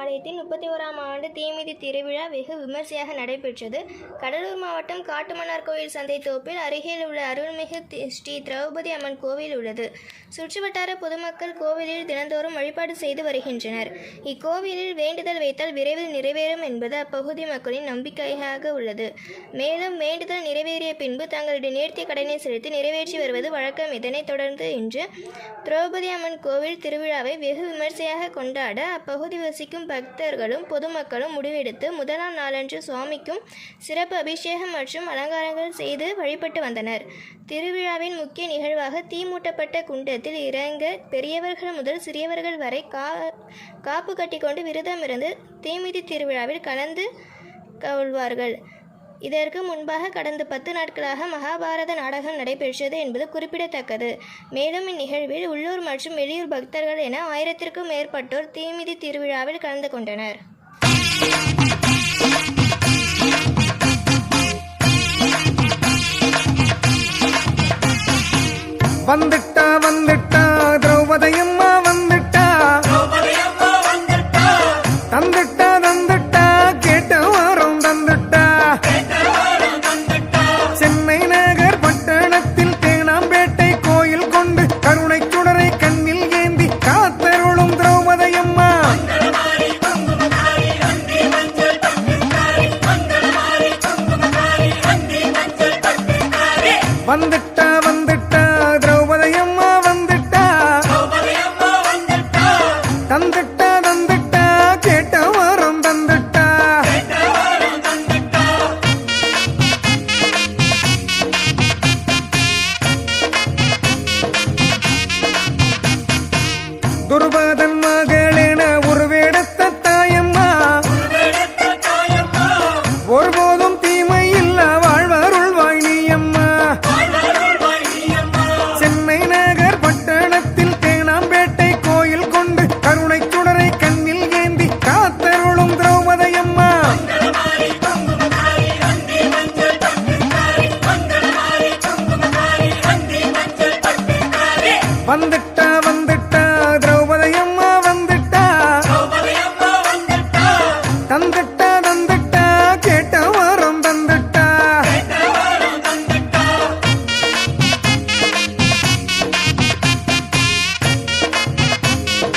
ஆலயத்தில் 31ஆம் ஆண்டு தீமிதி திருவிழா வெகு விமர்சையாக நடைபெற்றது. கடலூர் மாவட்டம் காட்டுமன்னார் கோயில் சந்தை தோப்பில் அருகில் உள்ள அருள்மிகு ஸ்ரீ திரௌபதி அம்மன் கோவில் உள்ளது. சுற்றுவட்டார பொதுமக்கள் கோவிலில் தினந்தோறும் வழிபாடு செய்து வருகின்றனர். இக்கோவிலில் வேண்டுதல் வைத்தால் விரைவில் நிறைவேறும் என்பது அப்பகுதி மக்களின் நம்பிக்கையாக உள்ளது. மேலும் வேண்டுதல் நிறைவேறிய பின்பு தங்களுடைய நேர்த்திய கடனை செலுத்தி நிறைவேற்றி வருவது வழக்கம். இதனைத் தொடர்ந்து இன்று திரௌபதி அம்மன் கோவில் திருவிழாவை வெகு விமர்சையாக கொண்டாட அப்பகுதி வசிக்கும் பக்தர்களும் பொதுமக்களும் முடிவெடுத்து முதலாம் நாளன்று சுவாமிக்கும் சிறப்பு அபிஷேகம் மற்றும் அலங்காரங்கள் செய்து வழிபட்டு வந்தனர். திருவிழாவின் முக்கிய நிகழ்வாக தீமூட்டப்பட்ட குண்டத்தில் இறங்க பெரியவர்கள் முதல் சிறியவர்கள் வரை காப்பு கட்டிக்கொண்டு விரதமிருந்து தீமிதி திருவிழாவில் கலந்து கொள்வார்கள். இதற்கு முன்பாக கடந்த 10 நாட்களாக மகாபாரத நாடகம் நடைபெற்றது என்பது குறிப்பிடத்தக்கது. மேலும் இந்நிகழ்வில் உள்ளூர் மற்றும் வெளியூர் பக்தர்கள் என 1000க்கும் மேற்பட்டோர் தீமிதி திருவிழாவில் கலந்து கொண்டனர். வந்துட்டா வந்துட்டா திரௌபதியம்மா வந்துட்டா, தந்துட்டா தந்துட்டா கேட்ட வாரம் தந்துட்டா. சென்னை நகர் பட்டணத்தில் தேனாம்பேட்டை கோயில் கொண்டு கருணை சுடரை கண்ணில் ஏந்தி காத்தருளும் திரௌபதியம்மா. வந்துட்டா வந்துட்டா திரௌபதியம்மா வந்துட்டா, தந்துட்டா தந்துட்டா கேட்ட வாரம் தந்துட்டா. துர்வாதன் மகளென உருவெடுத்த தாயம்மா, ஒருபோதும் தீமை இல்ல வாழ்வருள்வாய் நீயம்மா. சென்னை நகர் பட்டணத்தில் தேனாம்பேட்டை கோயில் கொண்டு கருணை சுடரை கண்ணில் ஏந்தி காத்தருளும் திரௌபதியம்மா.